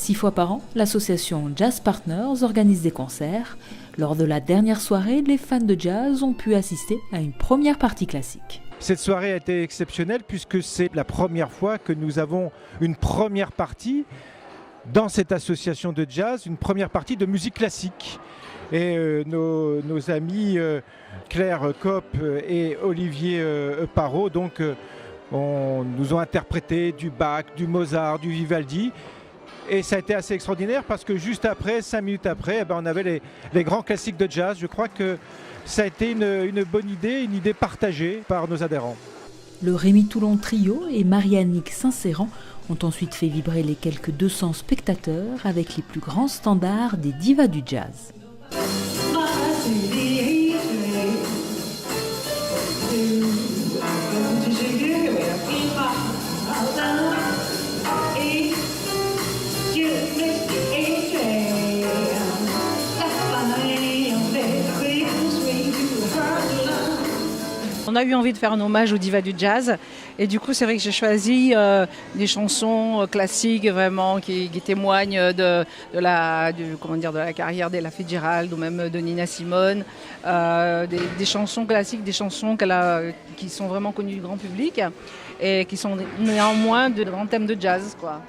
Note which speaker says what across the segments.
Speaker 1: 6 fois par an, l'association Jazz Partners organise des concerts. Lors de la dernière soirée, les fans de jazz ont pu assister à une première partie classique.
Speaker 2: Cette soirée a été exceptionnelle puisque c'est la première fois que nous avons une première partie dans cette association de jazz, une première partie de musique classique. Et nos amis Claire Kopp et Olivier Parot nous ont interprété du Bach, du Mozart, du Vivaldi. Et ça a été assez extraordinaire parce que juste après, 5 minutes après, on avait les grands classiques de jazz. Je crois que ça a été une bonne idée, une idée partagée par nos adhérents.
Speaker 1: Le Rémy Toulon Trio et Mariannick Saint-Céran ont ensuite fait vibrer les quelques 200 spectateurs avec les plus grands standards des divas du jazz.
Speaker 3: On a eu envie de faire un hommage aux divas du jazz et du coup c'est vrai que j'ai choisi des chansons classiques vraiment qui témoignent de la carrière d'Ella Fitzgerald ou même de Nina Simone, des chansons classiques, des chansons qui sont vraiment connues du grand public et qui sont néanmoins de grands thèmes de jazz, quoi.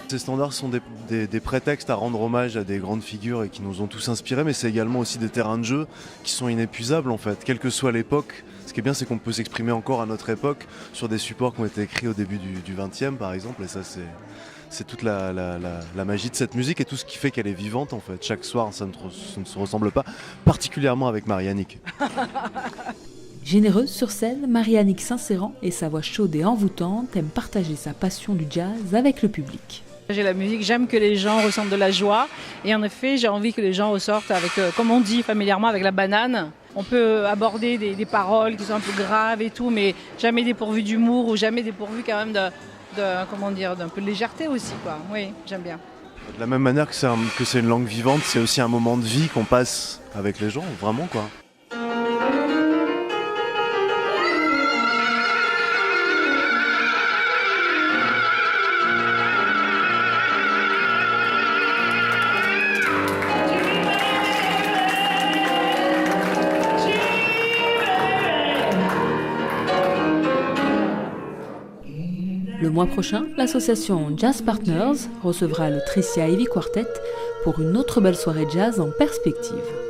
Speaker 4: Ces standards sont des prétextes à rendre hommage à des grandes figures et qui nous ont tous inspirés, mais c'est également aussi des terrains de jeu qui sont inépuisables en fait, quelle que soit l'époque. Ce qui est bien, c'est qu'on peut s'exprimer encore à notre époque sur des supports qui ont été écrits au début du XXe par exemple, et ça c'est toute la magie de cette musique et tout ce qui fait qu'elle est vivante en fait. Chaque soir, ça ne se ressemble pas, particulièrement avec Mariannick.
Speaker 1: Généreuse sur scène, Mariannick Saint-Céran et sa voix chaude et envoûtante aime partager sa passion du jazz avec le public.
Speaker 3: J'ai la musique, j'aime que les gens ressentent de la joie et en effet j'ai envie que les gens ressortent avec, comme on dit familièrement, avec la banane. On peut aborder des paroles qui sont un peu graves et tout, mais jamais dépourvues d'humour ou jamais dépourvues quand même d'un peu de légèreté aussi, quoi. Oui, j'aime bien.
Speaker 4: De la même manière que c'est une langue vivante, c'est aussi un moment de vie qu'on passe avec les gens, vraiment quoi.
Speaker 1: Le mois prochain, l'association Jazz Partners recevra le Tricia Heavy Quartet pour une autre belle soirée jazz en perspective.